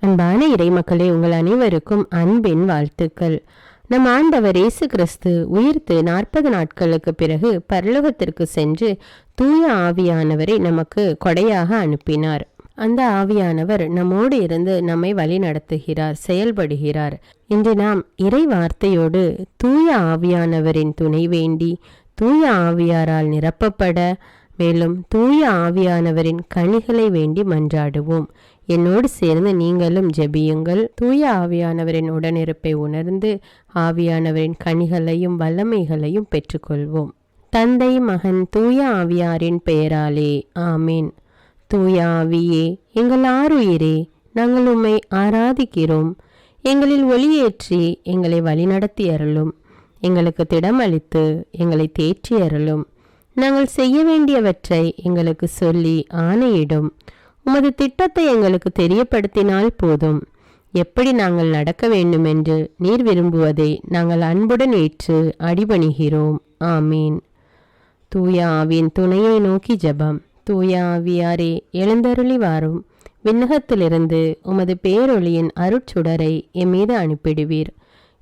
அன்பான இறைமக்களே, உங்கள் அனைவருக்கும் அன்பின் வாழ்த்துக்கள். நம் ஆண்டவர் இயேசு கிறிஸ்து உயிர்த்து 40 நாட்களுக்கு பிறகு பரலோகத்திற்கு சென்று தூய ஆவியானவரை நமக்கு கொடையாக அனுப்பினார். அந்த ஆவியானவர் நம்மோடு இருந்து நம்மை வழி நடத்துகிறார், செயல்படுகிறார். இன்று நாம் இறை வார்த்தையோடு தூய ஆவியானவரின் துணை வேண்டி தூய ஆவியாரால் நிரப்பப்பட, மேலும் தூய ஆவியானவரின் கனிகளை வேண்டி மன்றாடுவோம். என்னோடு சேர்ந்து நீங்களும் ஜெபியுங்கள். தூய ஆவியானவரின் உடனிருப்பை உணர்ந்து ஆவியானவரின் கனிகளையும் வல்லமைகளையும் பெற்றுக்கொள்வோம். தந்தை, மகன், தூய ஆவியாரின் பெயராலே ஆமீன். தூய ஆவியே, எங்கள் ஆருயிரே, நாங்கள் உம்மை ஆராதிக்கிறோம். எங்களில் ஒளியேற்றி எங்களை வழிநடத்தி அருளும். எங்களுக்கு திடமளித்து எங்களை தேற்றி அருளும். நாங்கள் செய்ய வேண்டியவற்றை எங்களுக்கு சொல்லி ஆணையிடும். உமது திட்டத்தை எங்களுக்கு தெரியப்படுத்தினால் போதும். எப்படி நாங்கள் நடக்க வேண்டுமென்று நீர் விரும்புவதை நாங்கள் அன்புடன் ஏற்று அடிபணிகிறோம். ஆமீன். தூய ஆவியின் துணையை நோக்கி ஜெபம். தூய ஆவியாரே, எழுந்தருளி வாரும். விண்ணகத்திலிருந்து உமது பேரொளியின் அருட்சுடரை எம்மீது அனுப்பிடுவீர்.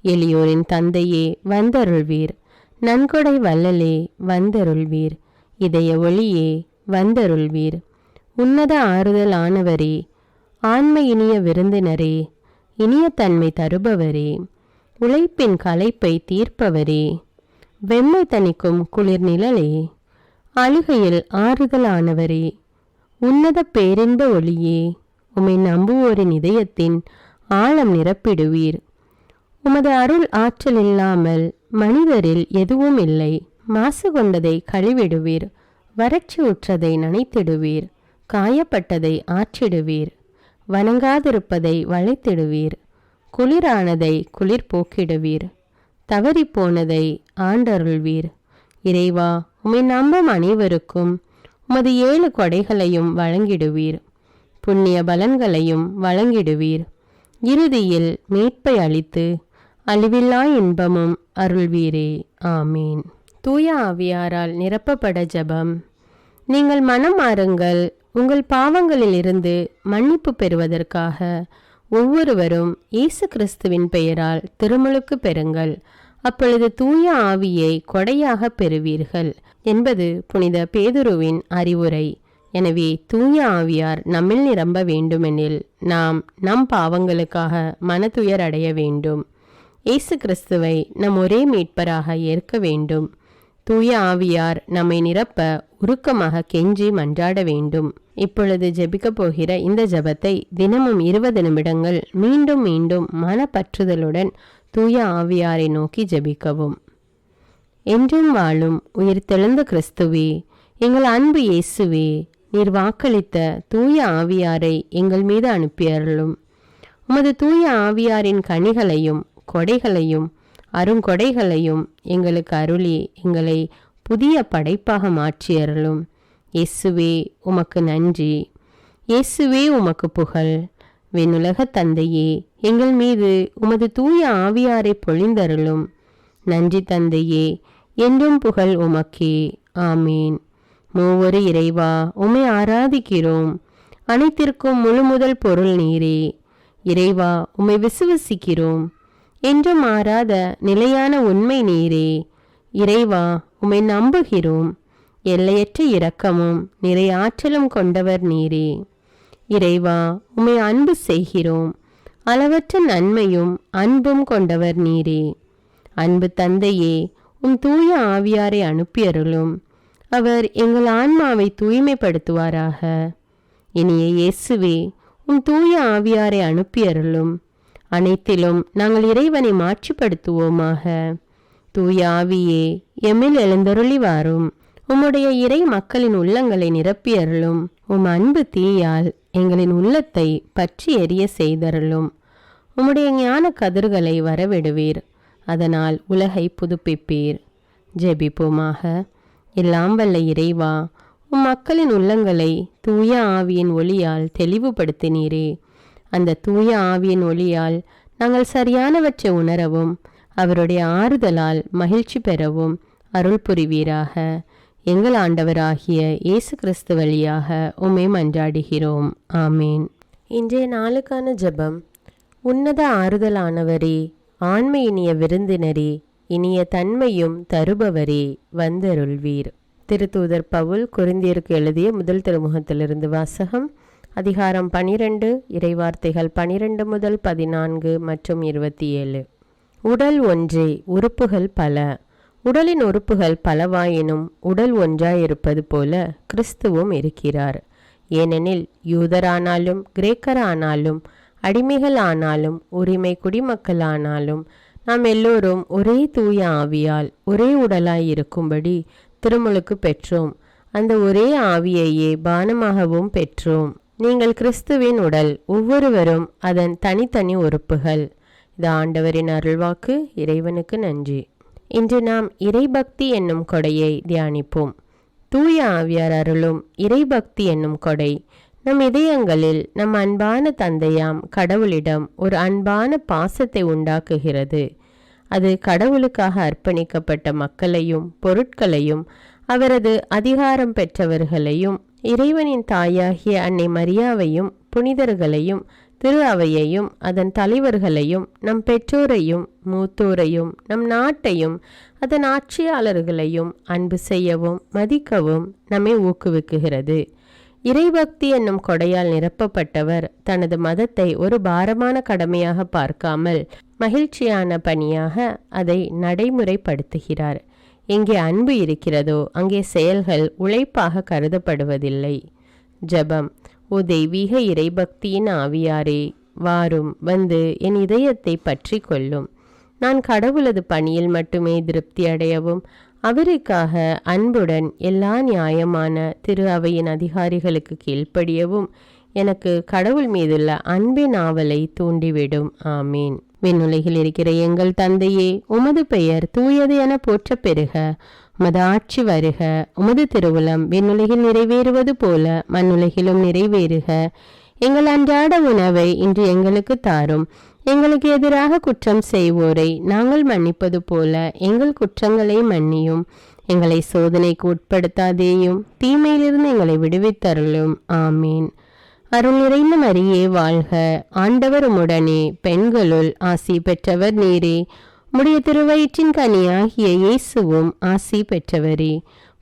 எளியோரின் தந்தையே, வந்தருள்வீர். நன்கொடை வள்ளலே, வந்தருள்வீர். இதய ஒளியே, வந்தருள்வீர். உன்னத ஆறுதல் ஆனவரே, ஆன்ம இனிய விருந்தினரே, இனிய தன்மை தருபவரே, உழைப்பின் களைப்பை தீர்ப்பவரே, வெம்மை தணிக்கும் குளிர் நிழலே, அழுகையில் ஆறுதலானவரே, உன்னத பேரின்ப ஒளியே, உம்மை நம்புவோரின் இதயத்தின் ஆழம் நிரப்பிடுவீர். உமது அருள் ஆற்றல் இல்லாமல் மனிதரில் எதுவும் இல்லை. மாசு கொண்டதை கழுவிடுவீர். வறட்சி உற்றதை நனைத்திடுவீர். காயப்பட்டதை ஆற்றிடுவீர். வணங்காதிருப்பதை வளைத்திடுவீர். குளிரானதை குளிர் போக்கிடுவீர். தவறிப்போனதை ஆண்டருள்வீர். இறைவா, உம்மை நம்பும் அனைவருக்கும் உமது 7 கொடைகளையும் வழங்கிடுவீர். புண்ணிய பலன்களையும் வழங்கிடுவீர். இறுதியில் மீட்பை அளித்து அழிவில்லா இன்பமும் அருள்வீரே. ஆமீன். தூய ஆவியாரால் நிரப்பப்பட ஜெபம். நீங்கள் மனம் மாறுங்கள். உங்கள் பாவங்களில் இருந்து மன்னிப்பு பெறுவதற்காக ஒவ்வொருவரும் இயேசு கிறிஸ்துவின் பெயரால் திருமுழுக்கு பெறுங்கள். அப்பொழுது தூய ஆவியை கொடையாக பெறுவீர்கள் என்பது புனித பேதுருவின் அறிவுரை. எனவே தூய ஆவியார் நம்மில் நிரம்ப வேண்டுமெனில் நாம் நம் பாவங்களுக்காக மனதுயர் அடைய வேண்டும். இயேசு கிறிஸ்துவை நம் ஒரே மீட்பராக ஏற்க வேண்டும். தூய ஆவியார் நம்மை நிரப்ப உருக்கமாக கெஞ்சி மன்றாட வேண்டும். இப்பொழுது ஜெபிக்கப் போகிற இந்த ஜெபத்தை தினமும் 20 நிமிடங்கள் மீண்டும் மீண்டும் மனப்பற்றுதலுடன் தூய ஆவியாரை நோக்கி ஜெபிக்கவும். என்றும் வாழும் உயிர்த்தெழுந்த கிறிஸ்துவே, எங்கள் அன்பு இயேசுவே, நீர் வாக்களித்த தூய ஆவியாரை எங்கள் மீது அனுப்பியருளும். உமது தூய ஆவியாரின் கனிகளையும் கொடைகளையும் அருங்கொடைகளையும் எங்களுக்கு அருளி எங்களை புதிய படைப்பாக மாற்றியருளும். இயேசுவே, உமக்கு நன்றி. இயேசுவே, உமக்கு புகழ். விண்ணுலக தந்தையே, எங்கள் மீது உமது தூய ஆவியாரை பொழிந்தருளும். நன்றி தந்தையே, என்றும் புகழ் உமக்கே. ஆமீன். மூவொரு இறைவா, உம்மை ஆராதிக்கிறோம். அனைத்திற்கும் முழுமுதல் பொருள் நீரே. இறைவா, உம்மை விசுவசிக்கிறோம். என்றும் மாறாத நிலையான உண்மை நீரே. இறைவா, உம்மை நம்புகிறோம். எல்லையற்ற இரக்கமும் நிறைய ஆற்றலும் கொண்டவர் நீரே. இறைவா, உம்மை அன்பு செய்கிறோம். அளவற்ற நன்மையும் அன்பும் கொண்டவர் நீரே. அன்பு தந்தையே, உம் தூய ஆவியாரை அனுப்பியருளும். அவர் எங்கள் ஆன்மாவை தூய்மைப்படுத்துவாராக. இனிய இயேசுவே, உம் தூய ஆவியாரை அனுப்பியருளும். அனைத்திலும் நாங்கள் இறைவனை மாட்சிப்படுத்துவோமாக. தூய ஆவியே, எம்மில் எழுந்தருளி வாரும். உம்முடைய இறை மக்களின் உள்ளங்களை நிரப்பியருளும். உம் அன்பு தீயால் எங்களின் உள்ளத்தை பற்றி எரிய செய்தருளும். உம்முடைய ஞான கதிர்களை வரவிடுவீர். அதனால் உலகை புதுப்பிப்பீர். ஜெபிப்போமாக. எல்லாம் வல்ல இறைவா, உம் மக்களின் உள்ளங்களை தூய ஆவியின் ஒளியால் தெளிவுபடுத்தினீரே. அந்த தூய ஆவியின் ஒளியால் நாங்கள் சரியானவற்றை உணரவும் அவருடைய ஆறுதலால் மகிழ்ச்சி பெறவும் அருள் புரிவீராக. எங்கள் ஆண்டவராகிய இயேசு கிறிஸ்து வழியாக உம்மை மன்றாடுகிறோம். ஆமீன். இன்றைய நாளுக்கான ஜெபம். உன்னத ஆறுதலானவரே, ஆண்மை இனிய விருந்தினரே, இனிய தன்மையும் தருபவரே, வந்தருள்வீர். திருத்தூதர் பவுல் கொரிந்தியருக்கு எழுதிய முதல் திருமுகத்திலிருந்து வாசகம். அதிகாரம் 12, இறைவார்த்தைகள் 12 முதல் 14 மற்றும் 27. உடல் ஒன்றே, உறுப்புகள் பல. உடலின் உறுப்புகள் பலவாயினும் உடல் ஒன்றாயிருப்பது போல கிறிஸ்துவும் இருக்கிறார். ஏனெனில் யூதரானாலும் கிரேக்கரானாலும் அடிமைகள் ஆனாலும் உரிமை குடிமக்களானாலும் நாம் எல்லோரும் ஒரே தூய ஆவியால் ஒரே உடலாய் இருக்கும்படி திருமுழுக்கு பெற்றோம். அந்த ஒரே ஆவியையே பானமாகவும் பெற்றோம். நீங்கள் கிறிஸ்துவின் உடல், ஒவ்வொருவரும் அதன் தனித்தனி உறுப்புகள். இது ஆண்டவரின் அருள்வாக்கு. இறைவனுக்கு நன்றி. இன்று நாம் இறைபக்தி என்னும் கொடையை தியானிப்போம். தூய ஆவியார் அருளும் இறைபக்தி என்னும் கொடை நம் இதயங்களில் நம் அன்பான தந்தையாம் கடவுளிடம் ஒரு அன்பான பாசத்தை உண்டாக்குகிறது. அது கடவுளுக்காக அர்ப்பணிக்கப்பட்ட மக்களையும் பொருட்களையும் அவரது அதிகாரம் பெற்றவர்களையும் இறைவனின் தாயாகிய அன்னை மரியாவையும் புனிதர்களையும் திரு அவையையும் அதன் தலைவர்களையும் நம் பெற்றோரையும் மூத்தோரையும் நம் நாட்டையும் அதன் ஆட்சியாளர்களையும் அன்பு செய்யவும் மதிக்கவும் நம்மை ஊக்குவிக்குகிறது. இறைபக்தி என்னும் கொடையால் நிரப்பப்பட்டவர் தனது மதத்தை ஒரு பாரமான கடமையாக பார்க்காமல் மகிழ்ச்சியான பணியாக அதை நடைமுறைப்படுத்துகிறார். எங்கே அன்பு இருக்கிறதோ அங்கே செயல்கள் உழைப்பாக கருதப்படுவதில்லை. ஜெபம். ஓ தெய்வீக இறைபக்தியின் ஆவியாரே, வாரும், வந்து என் இதயத்தை பற்றி கொள்ளும். நான் கடவுளது பணியில் மட்டுமே திருப்தி அடையவும் அவருக்காக அன்புடன் எல்லா நியாயமான திரு அவையின் அதிகாரிகளுக்கு கீழ்ப்படியவும் எனக்கு கடவுள் மீதுள்ள அன்பின் ஆவலை தூண்டிவிடும். ஆமீன். விண்ணுலகில் இருக்கிற எங்கள் தந்தையே, உமது பெயர் தூயது என போற்ற பெறுக. உமது ஆட்சி வருக. உமது திருவுளம் விண்ணுலகில் நிறைவேறுவது போல மண்ணுலகிலும் நிறைவேறுக. எங்கள் அன்றாட உணவை இன்று எங்களுக்கு தாரும். எங்களுக்கு எதிராக குற்றம் செய்வோரை நாங்கள் மன்னிப்பது போல எங்கள் குற்றங்களை மன்னியும். எங்களை சோதனைக்கு உட்படுத்தாதேயும், தீமையிலிருந்து எங்களை விடுவித்தருளும். ஆமீன். அருள் நிறைந்த மரியே வாழ்க. ஆண்டவர் உம்முடனே, பெண்களுள் ஆசி பெற்றவர் நீரே. உம்முடைய திருவயிற்றின் கனியாகிய இயேசுவும் ஆசி பெற்றவரே.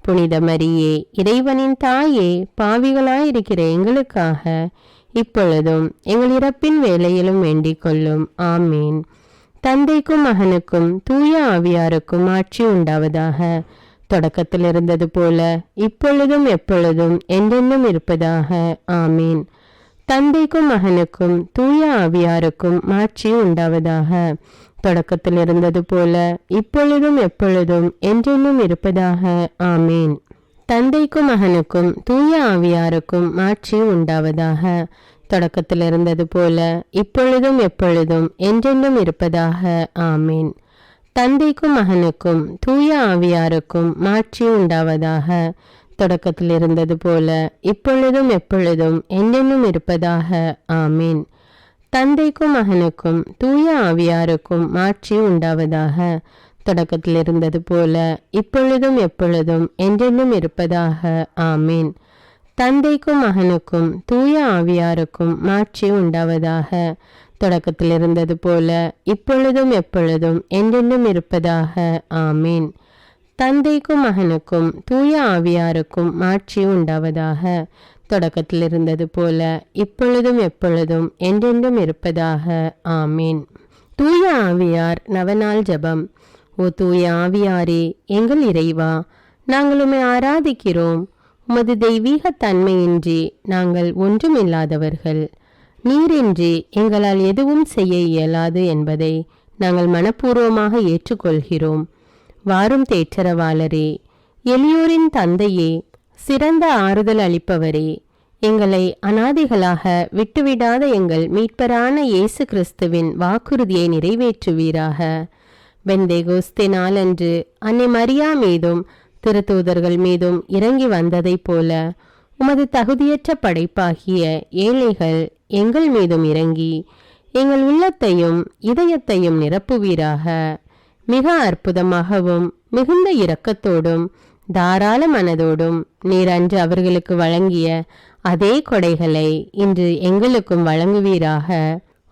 புனித மரியே, இறைவனின் தாயே, பாவிகளாயிருக்கிற எங்களுக்காக இப்பொழுதும் எங்கள் இறப்பின் வேளையிலும் வேண்டிக் கொள்ளும். ஆமீன். தந்தைக்கும் மகனுக்கும் தூய ஆவியாருக்கும் ஆட்சி உண்டாவதாக. தொடக்கத்தில் இருந்தது போல இப்பொழுதும் எப்பொழுதும் என்றென்றும் இருப்பதாக. ஆமீன். தந்தைக்கும் மகனுக்கும் தூய ஆவியாருக்கும் ஆட்சி உண்டாவதாக. தொடக்கத்தில் இருந்தது போல இப்பொழுதும் எப்பொழுதும் என்றென்றும் இருப்பதாக. ஆமீன். தந்தைக்கும் மகனுக்கும் தூய ஆவியாருக்கும் ஆட்சி உண்டாவதாக. தொடக்கத்தில் இருந்தது போல இப்பொழுதும் எப்பொழுதும் என்றென்றும் இருப்பதாக. ஆமீன். தந்தைக்கும் மகனுக்கும் தூய ஆவியாருக்கும் ஆட்சி உண்டாவதாக. தொடக்கத்தில் இருந்தது போல இப்பொழுதும் எப்பொழுதும் என்றென்றும் இருப்பதாக. ஆமீன். தந்தைக்கும் மகனுக்கும் தூய ஆவியாருக்கும் ஆட்சி உண்டாவதாக. தொடக்கத்தில் இருந்தது போல இப்பொழுதும் எப்பொழுதும் என்றென்றும் இருப்பதாக. ஆமீன். தந்தைக்கும் மகனுக்கும் தூய ஆவியாருக்கும் ஆட்சி உண்டாவதாக. தொடக்கத்தில் இருந்தது போல இப்பொழுதும் எப்பொழுதும் என்றென்றும் இருப்பதாக. ஆமீன். தந்தைக்கும் மகனுக்கும் தூய ஆவியாருக்கும் ஆட்சி உண்டாவதாக. தொடக்கத்தில் இருந்தது போல இப்பொழுதும் எப்பொழுதும் என்றென்றும் இருப்பதாக. ஆமீன். தூய ஆவியார் நவநாள் ஜெபம். ஓ தூய ஆவியாரே, எங்கள் இறைவா, நாங்கள் உம்மை ஆராதிக்கிறோம். உமது தெய்வீக தன்மையின்றி நாங்கள் ஒன்றுமில்லாதவர்கள். நீரின்றி எங்களால் எதுவும் செய்ய இயலாது என்பதை நாங்கள் மனப்பூர்வமாக ஏற்றுக்கொள்கிறோம். வாரும் தேற்றரவாளரே, எளியோரின் தந்தையே, சிறந்த ஆறுதல் அளிப்பவரே, எங்களை அனாதிகளாக விட்டுவிடாத எங்கள் மீட்பரான இயேசு கிறிஸ்துவின் வாக்குறுதியை நிறைவேற்றுவீராக. பெந்தேகோஸ்தே நாளன்று அன்னை மரியா மீதும் திருத்தூதர்கள் மீதும் இறங்கி வந்ததைப் போல உமது தகுதியற்ற படைப்பாகிய ஏழைகள் எங்கள் மீதும் இறங்கி எங்கள் உள்ளத்தையும் இதயத்தையும் நிரப்புவீராக. மிக அற்புதமாகவும் மிகுந்த இரக்கத்தோடும் தாராள மனதோடும் நீர் அன்று அவர்களுக்கு வழங்கிய அதே கொடைகளை இன்று எங்களுக்கும் வழங்குவீராக.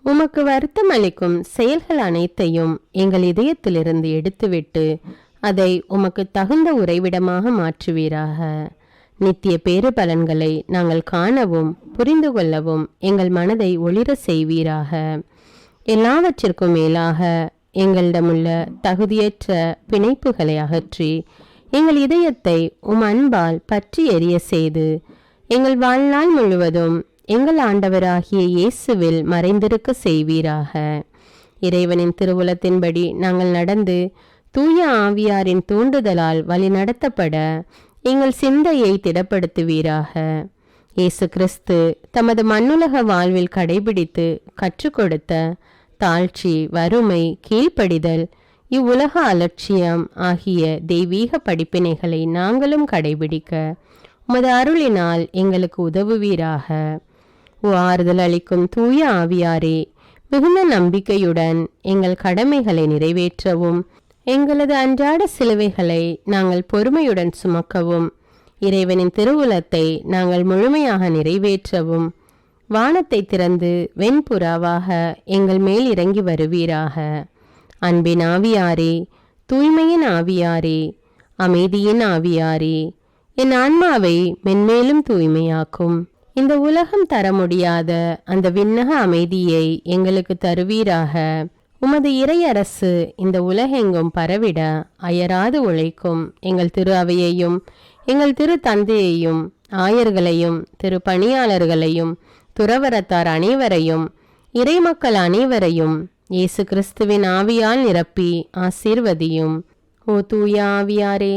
உமக்கு வருத்தம் அளிக்கும் செயல்கள் அனைத்தையும் எங்கள் இதயத்திலிருந்து எடுத்துவிட்டு அதை உமக்கு தகுந்த உறைவிடமாக மாற்றுவீராக. நித்திய பேறு பலன்களை நாங்கள் காணவும் புரிந்து கொள்ளவும் எங்கள் மனதை ஒளிர செய்வீராக. எல்லாவற்றிற்கும் மேலாக எங்களிடமுள்ள தகுதியற்ற பிணைப்புகளை அகற்றி எங்கள் இதயத்தை அன்பால் பற்றி எரிய செய்து எங்கள் வாழ்நாள் முழுவதும் எங்கள் ஆண்டவராகிய இயேசுவில் மறைந்திருக்க செய்வீராக. இறைவனின் திருவுளத்தின்படி நாங்கள் நடந்து தூய ஆவியாரின் தூண்டுதலால் வழி நடத்தப்பட எங்கள் சிந்தையை திடப்படுத்துவீராக. இயேசு கிறிஸ்து தமது மண்ணுலக வாழ்வில் கடைபிடித்து கற்றுக் கொடுத்த தாழ்ச்சி, வறுமை, கீழ்ப்படிதல், இவ்வுலக அலட்சியம் ஆகிய தெய்வீக படிப்பினைகளை நாங்களும் கடைபிடிக்க உமது அருளினால் எங்களுக்கு உதவுவீராக. ஆறுதல் அளிக்கும் தூய ஆவியாரே, மிகுந்த நம்பிக்கையுடன் எங்கள் கடமைகளை நிறைவேற்றவும் எங்களது அன்றாட சிலுவைகளை நாங்கள் பொறுமையுடன் சுமக்கவும் இறைவனின் திருவுளத்தை நாங்கள் முழுமையாக நிறைவேற்றவும் வானத்தை திறந்து வெண்புறாவாக எங்கள் மேல் இறங்கி வருவீராக. அன்பின் ஆவியாரே, தூய்மையின் ஆவியாரே, அமைதியின் ஆவியாரே, என் ஆன்மாவை மென்மேலும் தூய்மையாக்கும். இந்த உலகம் தர முடியாத அந்த விண்ணக அமைதியை எங்களுக்கு தருவீராக. உமது இறையரசு இந்த உலகெங்கும் பரவிட அயராது உழைக்கும் எங்கள் திரு அவையையும் எங்கள் திரு தந்தையையும் ஆயர்களையும் திரு பணியாளர்களையும் துறவரத்தார் அனைவரையும் இறைமக்கள் அனைவரையும் இயேசு கிறிஸ்துவின் ஆவியால் நிரப்பி ஆசீர்வதியும். ஓ தூய ஆவியாரே,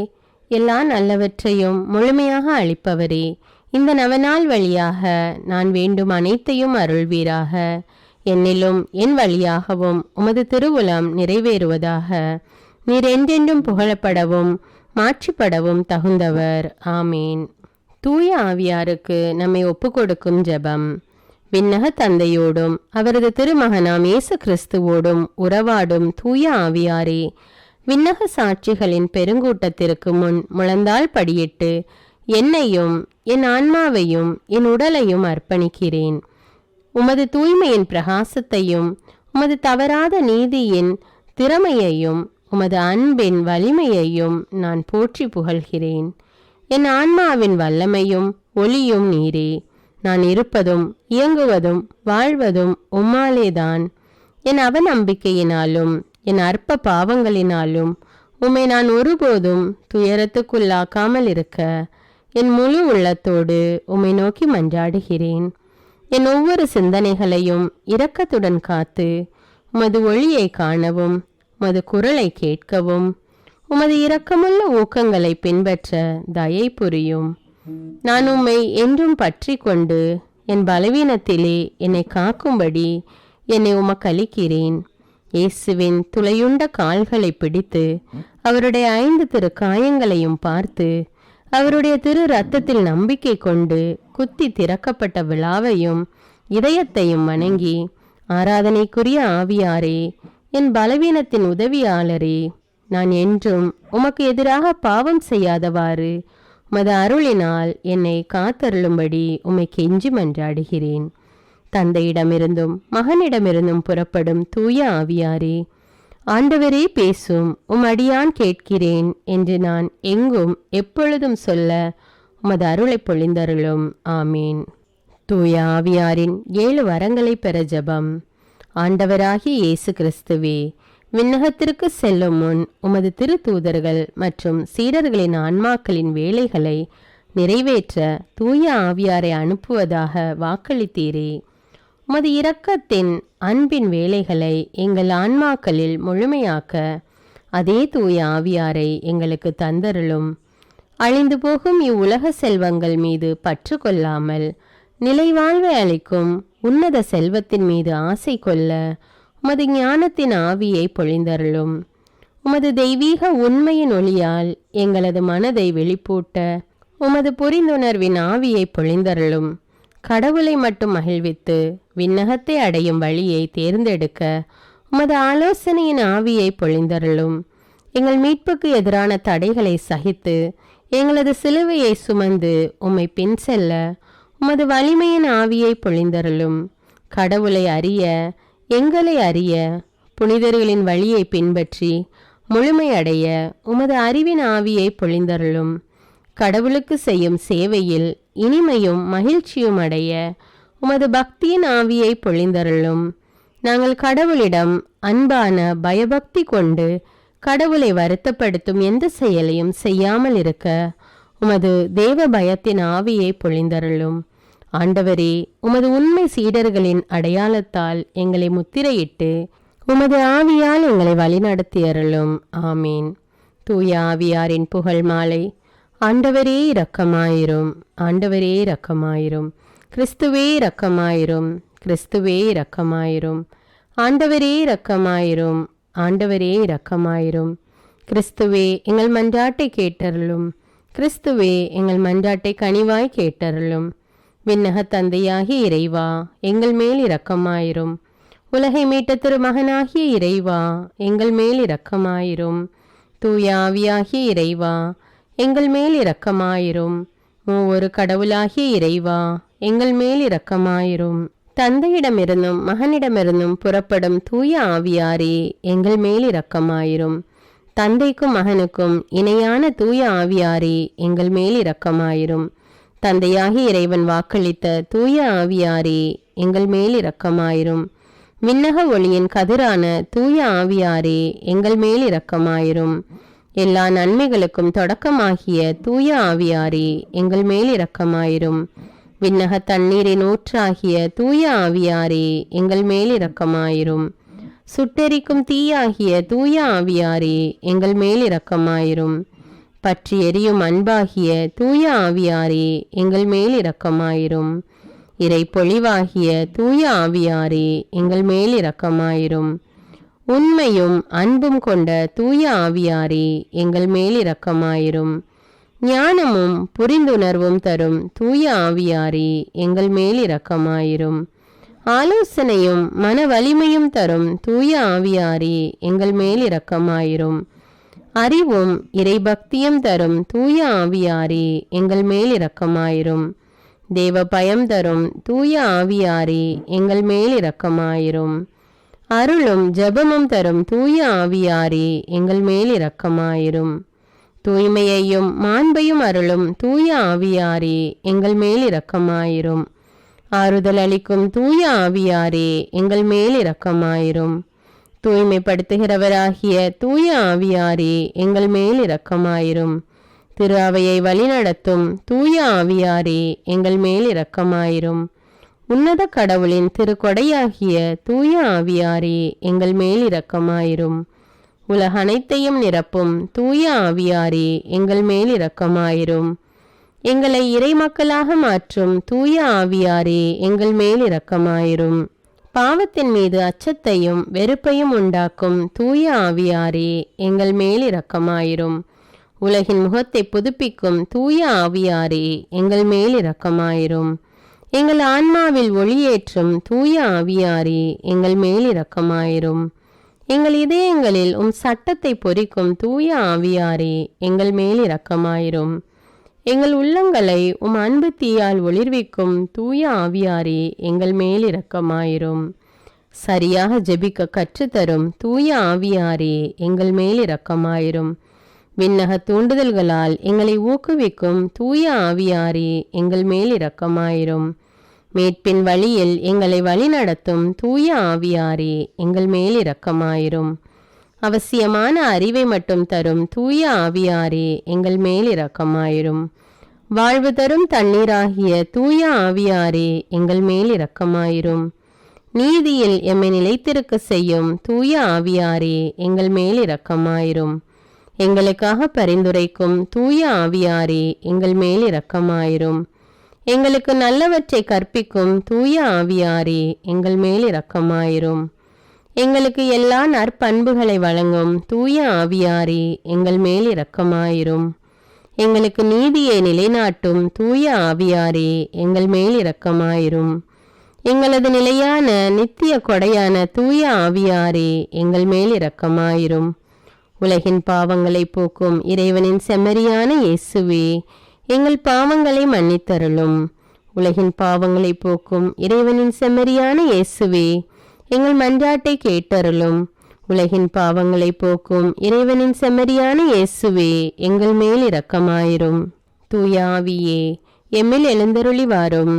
எல்லா நல்லவற்றையும் முழுமையாக அளிப்பவரே, இந்த நவநாள் வழியாக நான் வேண்டும் அனைத்தையும் அருள்வீராக. என்னிலும் என் வழியாகவும் உமது திருவுளம் நிறைவேறுவதாக. நீர் என்றென்றும் புகழப்படவும் மாற்றிப்படவும் தகுந்தவர். ஆமீன். தூய ஆவியாருக்கு நம்மை ஒப்புக்கொடுக்கும் ஜெபம். விண்ணக தந்தையோடும் அவரது திருமகனாம் இயேசு கிறிஸ்துவோடும் உறவாடும் தூய ஆவியாரே, விண்ணக சாட்சிகளின் பெருங்கூட்டத்திற்கு முன் முழந்தாள் படியிட்டு என்னையும் என் ஆன்மாவையும் என் உடலையும் அர்ப்பணிக்கிறேன். உமது தூய்மையின் பிரகாசத்தையும் உமது தவறாத நீதியின் திறமையையும் உமது அன்பின் வலிமையையும் நான் போற்றி புகழ்கிறேன். என் ஆன்மாவின் வல்லமையும் ஒளியும் நீரே. நான் இருப்பதும் இயங்குவதும் வாழ்வதும் உம்மாலேதான். என் அவநம்பிக்கையினாலும் என் அற்ப பாவங்களினாலும் உம்மை நான் ஒருபோதும் துயரத்துக்குள்ளாக்காமல் இருக்க என் முழு உள்ளத்தோடு உம்மை நோக்கி மன்றாடுகிறேன். என் ஒவ்வொரு சிந்தனைகளையும் இரக்கத்துடன் காத்து உமது ஒளியை காணவும் உமது குரலை கேட்கவும் உமது இரக்கமுள்ள ஊக்கங்களை பின்பற்ற தயை புரியும். நான் உம்மை என்றும் பற்றி கொண்டு என் பலவீனத்திலே என்னை காக்கும்படி என்னை உமக்களிக்கிறேன். இயேசுவின் துளையுண்ட கால்களை பிடித்து அவருடைய 5 திரு காயங்களையும் பார்த்து அவருடைய திரு இரத்தத்தில் நம்பிக்கை கொண்டு குத்தி திறக்கப்பட்ட விழாவையும் இதயத்தையும் வணங்கி, ஆராதனைக்குரிய ஆவியாரே, என் பலவீனத்தின் உதவியாளரே, நான் என்றும் உமக்கு எதிராக பாவம் செய்யாதவாறு உமது அருளினால் என்னை காத்தருளும்படி உம்மை கெஞ்சி மன்றாடுகிறேன். தந்தையிடமிருந்தும் மகனிடமிருந்தும் புறப்படும் தூய ஆவியாரே, ஆண்டவரே பேசும், அடியான் கேட்கிறேன் என்று நான் எங்கும் எப்பொழுதும் சொல்ல உமது அருளை பொழிந்தருளும். ஆமீன். தூய ஆவியாரின் 7 வரங்களை பெற ஜெபம். ஆண்டவராகிய இயேசு கிறிஸ்துவே, விண்ணகத்திற்கு செல்லும் முன் உமது திரு தூதர்கள் மற்றும் சீடர்களின் ஆன்மாக்களின் வேலைகளை நிறைவேற்ற தூய ஆவியாரை அனுப்புவதாக வாக்களித்தீரே. உமது இரக்கத்தின் அன்பின் வேலைகளை எங்கள் ஆன்மாக்களில் முழுமையாக்க அதே தூய ஆவியாரை எங்களுக்கு தந்தருளும். அழிந்து போகும் இவ்வுலக செல்வங்கள் மீது பற்று கொள்ளாமல் நிலைவாழ்வை அளிக்கும் உன்னத செல்வத்தின் மீது ஆசை கொள்ள உமது ஞானத்தின் ஆவியை பொழிந்தருளும். உமது தெய்வீக உண்மையின் ஒளியால் எங்களது மனதை வெளிப்பூட்ட உமது புரிந்துணர்வின் ஆவியை பொழிந்தருளும். கடவுளை மட்டும் மகிழ்வித்து விண்ணகத்தை அடையும் வழியை தேர்ந்தெடுக்க உமது ஆலோசனையின் ஆவியை பொழிந்தருளும். எங்கள் மீட்புக்கு எதிரான தடைகளை சகித்து எங்களது சிலுவையை சுமந்து உம்மை பின் செல்ல உமது வலிமையின் ஆவியை பொழிந்தருளும். கடவுளை அறிய, எங்களை அறிய, புனிதர்களின் வழியை பின்பற்றி முழுமையடைய உமது அறிவின் ஆவியை பொழிந்தருளும். கடவுளுக்கு செய்யும் சேவையில் இனிமையும் மகிழ்ச்சியும் அடைய உமது பக்தியின் ஆவியை பொழிந்தருளும். நாங்கள் கடவுளிடம் அன்பான பயபக்தி கொண்டு கடவுளை வருத்தப்படுத்தும் எந்த செயலையும் செய்யாமல் இருக்க உமது தேவ பயத்தின் ஆவியை பொழிந்தருளும். ஆண்டவரே, உமது உண்மை சீடர்களின் அடையாளத்தால் எங்களை முத்திரையிட்டு உமது ஆவியால் எங்களை வழிநடத்தி அருளும். ஆமீன். தூய ஆவியாரின் புகழ் மாலை. ஆண்டவரே இரக்கமாயிரும், ஆண்டவரே இரக்கமாயிரும், கிறிஸ்துவே இரக்கமாயிரும், கிறிஸ்துவே இரக்கமாயிரும், ஆண்டவரே இரக்கமாயிரும், ஆண்டவரே இரக்கமாயிரும். கிறிஸ்துவே எங்கள் மன்றாட்டை கேட்டருளும், கிறிஸ்துவே எங்கள் மன்றாட்டை கனிவாய் கேட்டருளும். விண்ணக தந்தையாகிய இறைவா, எங்கள் மேல் இரக்கமாயிரும். உலகை மீட்ட திருமகனாகிய இறைவா, எங்கள் மேல் இரக்கமாயிரும். தூய ஆவியாகிய இறைவா, எங்கள் மேல் இரக்கமாயிரும். மூவொரு கடவுளாகிய இறைவா, எங்கள் மேல் இரக்கமாயிரும். தந்தையிடமிருந்தும் மகனிடமிருந்தும் புறப்படும் தூய ஆவியாரே, எங்கள் மேல் இரக்கமாயிரும். தந்தைக்கும் மகனுக்கும் இணையான தூய ஆவியாரே, எங்கள் மேல் இரக்கமாயிரும். தந்தையாகி இறைவன் வாக்களித்த தூய ஆவியாரே, எங்கள் மேல் இரக்கமாயிரும். விண்ணக ஒளியின் கதிரான தூய ஆவியாரே, எங்கள் மேல் இரக்கமாயிரும். எல்லா நன்மைகளுக்கும் தொடக்கமாகிய தூய ஆவியாரே, எங்கள் மேல் இரக்கமாயிரும். விண்ணக தண்ணீரின் ஊற்றாகிய தூய ஆவியாரே, எங்கள் மேல் இரக்கமாயிரும். சுட்டெரிக்கும் தீயாகிய தூய ஆவியாரே, எங்கள் மேல் இரக்கமாயிரும். பற்றி எரியும் அன்பாகிய தூய ஆவியாரே, எங்கள் மேல் இரக்கமாயிரும். இறை பொழிவாகிய தூய ஆவியாரே, எங்கள் மேல் இரக்கமாயிரும். உண்மையும் அன்பும் கொண்ட தூய ஆவியாரே, எங்கள் மேல் இரக்கமாயிரும். ஞானமும் புரிந்துணர்வும் தரும் தூய ஆவியாரே, எங்கள் மேல் இரக்கமாயிரும். ஆலோசனையும் மன வலிமையும் தரும் தூய ஆவியாரே, எங்கள் மேல் இரக்கமாயிரும். அறிவும் இறைபக்தியும் தரும் தூய ஆவியாரே, எங்கள் மேல் இரக்கமாயிரும். தேவ பயம் தரும் தூய ஆவியாரே, எங்கள் மேல் இரக்கமாயிரும். அருளும் ஜெபமும் தரும் தூய ஆவியாரே, எங்கள் மேல் இரக்கமாயிரும். தூய்மையையும் மாண்பையும் அருளும் தூய ஆவியாரே, எங்கள் மேல் இரக்கமாயிரும். ஆறுதல் அளிக்கும் தூய ஆவியாரே, எங்கள் மேல் இரக்கமாயிரும். தூய்மைப்படுத்துகிறவராகிய தூய ஆவியாரே, எங்கள் மேல் இரக்கமாயிரும். திரு அவையை வழிநடத்தும் தூய ஆவியாரே, எங்கள் மேல் இரக்கமாயிரும். உன்னத கடவுளின் திருக்கொடையாகிய தூய ஆவியாரே, எங்கள் மேல் இரக்கமாயிரும். உலக அனைத்தையும் நிரப்பும் தூய ஆவியாரே, எங்கள் மேல் இரக்கமாயிரும். எங்களை இறை மக்களாக மாற்றும் தூய ஆவியாரே, எங்கள் மேல் இரக்கமாயிரும். பாவத்தின் மீது அச்சத்தையும் வெறுப்பையும் உண்டாக்கும் தூய ஆவியாரே, எங்கள் மேல் இரக்கமாயிரும். உலகின் முகத்தை புதுப்பிக்கும் தூய ஆவியாரே, எங்கள் மேல் இரக்கமாயிரும். எங்கள் ஆன்மாவில் ஒளியேற்றும் தூய ஆவியாரே, எங்கள் மேல் இரக்கமாயிரும். எங்கள் இதயங்களில் சட்டத்தை பொறிக்கும் தூய ஆவியாரே, எங்கள் மேல் இரக்கமாயிரும். எங்கள் உள்ளங்களை அன்பு தீயால் ஒளிர்விக்கும் தூய ஆவியாரே, எங்கள் மேல் இரக்கமாயிரும். சரியாக ஜெபிக்க கற்றுத்தரும் தூய ஆவியாரே, எங்கள் மேல் இரக்கமாயிரும். விண்ணக தூண்டுதல்களால் எங்களை ஊக்குவிக்கும் தூய ஆவியாரே, எங்கள் மேல் இரக்கமாயிரும். மீட்பின் வழியில் எங்களை வழிநடத்தும் தூய ஆவியாரே, எங்கள் மேல் இரக்கமாயிரும். அவசியமான அறிவை மட்டும் தரும் தூய ஆவியாரே, எங்கள் மேல் இரக்கமாயிரும். வாழ்வு தரும் தண்ணீராகிய தூய ஆவியாரே, எங்கள் மேல் இரக்கமாயிரும். நீதியில் எம்மை நிலைத்திருக்க செய்யும் தூய ஆவியாரே, எங்கள் மேல் இரக்கமாயிரும். எங்களுக்காக பரிந்துரைக்கும் தூய ஆவியாரே, எங்கள் மேல் இரக்கமாயிரும். எங்களுக்கு நல்லவற்றை கற்பிக்கும் தூய ஆவியாரே, எங்கள் மேல் இரக்கமாயிரும். எங்களுக்கு எல்லா நற்பண்புகளை வழங்கும் தூய ஆவியாரே, எங்கள் மேல் இரக்கமாயிரும். எங்களுக்கு நீதியை நிலைநாட்டும் தூய ஆவியாரே, எங்கள் மேல் இரக்கமாயிரும். எங்களது நிலையான நித்திய கொடையான தூய ஆவியாரே, எங்கள் மேல் இரக்கமாயிரும். உலகின் பாவங்களை போக்கும் இறைவனின் செம்மறியான இயேசுவே, எங்கள் பாவங்களை மன்னித்தருளும். உலகின் பாவங்களை போக்கும் இறைவனின் செம்மறியான இயேசுவே, எங்கள் மன்றாட்டை கேட்டருளும். உலகின் பாவங்களை போக்கும் இறைவனின் செம்மறியான இயேசுவே, எங்கள் மேல் இரக்கமாயிரும். தூய ஆவியே, எம்மில் எழுந்தருளி வாரும்.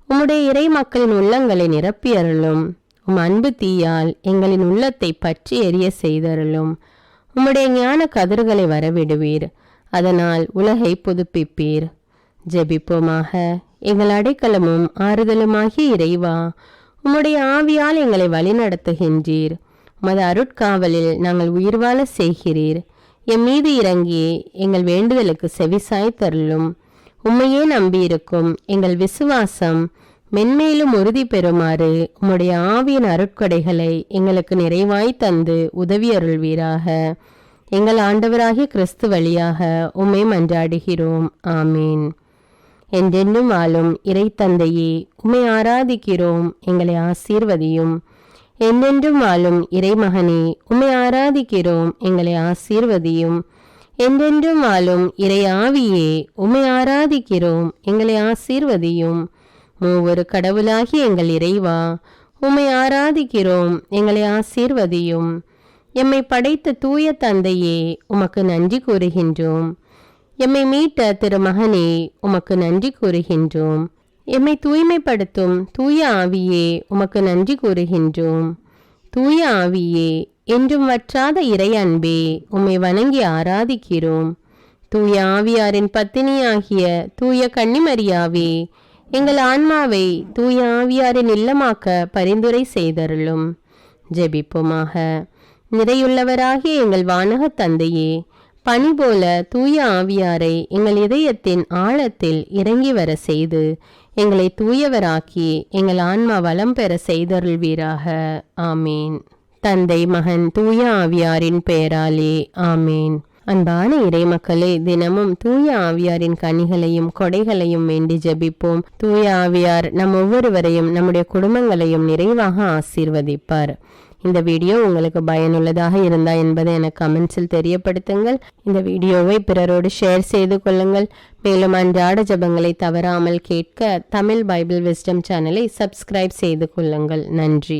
உம்முடைய இறை மக்களின் உள்ளங்களை நிரப்பியருளும். உம் அன்பு தீயால் எங்களின் உள்ளத்தை பற்றி எரிய செய்தருளும். உம்முடைய ஞான கதிர்களை வரவிடுவீர், அதனால் உலகை புதுப்பிப்பீர். ஜெபிப்போமாக. எங்கள் அடைக்கலமும் ஆறுதலுமாகிய இறைவா, உம்முடைய ஆவியால் எங்களை வழிநடத்துகின்றீர். உமது அருட்காவலில் நாங்கள் உயிர் வாழ செய்கிறீர். எம் மீது இறங்கி எங்கள் வேண்டுதலுக்கு செவிசாய்த்தருளும். உம்மையே நம்பியிருக்கும் எங்கள் விசுவாசம் மென்மேலும் உறுதி பெறுமாறு உம்முடைய ஆவியின் அருட்கொடைகளை எங்களுக்கு நிறைவாய் தந்து உதவி அருள்வீராக. எங்கள் ஆண்டவராகிய கிறிஸ்து வழியாக உம்மை மன்றாடுகிறோம். ஆமீன். என்றென்றும் வாழும் இறை தந்தையே, உம்மை ஆராதிக்கிறோம், எங்களை ஆசீர்வதியும். என்றென்றும் வாழும் இறைமகனே, உம்மை ஆராதிக்கிறோம், எங்களை ஆசீர்வதியும். என்றென்றும் வாழும் இறை ஆவியே, உம்மை ஆராதிக்கிறோம், எங்களை ஆசீர்வதியும். மூவொரு கடவுளாகிய எங்கள் இறைவா, உம்மை ஆராதிக்கிறோம், எங்களை ஆசீர்வதியும். எம்மை படைத்த தூய தந்தையே, உமக்கு நன்றி கூறுகின்றோம். எம்மை மீட்ட திருமகனே, உமக்கு நன்றி கூறுகின்றோம். எம்மை தூய்மைப்படுத்தும் தூய ஆவியே, உமக்கு நன்றி கூறுகின்றோம். தூய ஆவியே, என்றும் வற்றாத இறை அன்பே, உம்மை வணங்கி ஆராதிக்கிறோம். தூய ஆவியாரின் பத்தினியாகிய தூய கன்னிமரியாவே, எங்கள் ஆன்மாவை தூய ஆவியாரின் இல்லமாக்க பரிந்துரை செய்தருளும். ஜெபிப்போமாக. நிறையுள்ளவராகிய எங்கள் வானக தந்தையே, பனி போல தூய ஆவியாரை எங்கள் இதயத்தின் ஆழத்தில் இறங்கி வர செய்து எங்களை தூயவராக்கி எங்கள் ஆன்மா வளம் பெற செய்தருள்வீராக. ஆமீன். தந்தை, மகன், தூய ஆவியாரின் பெயராலே ஆமீன். அன்பான இறைமக்களே, தினமும் தூய ஆவியாரின் கனிகளையும் கொடைகளையும் வேண்டி ஜெபிப்போம். தூய ஆவியார் நம் ஒவ்வொருவரையும் நம்முடைய குடும்பங்களையும் நிறைவாக ஆசீர்வதிப்பார். இந்த வீடியோ உங்களுக்கு பயனுள்ளதாக இருந்தா என்பதை எனக்கு கமெண்ட்ஸில் தெரியப்படுத்துங்கள். இந்த வீடியோவை பிறரோடு ஷேர் செய்து கொள்ளுங்கள். மேலும் அன்றாட ஜெபங்களை தவறாமல் கேட்க தமிழ் பைபிள் விஸ்டம் சேனலை சப்ஸ்கிரைப் செய்து கொள்ளுங்கள். நன்றி.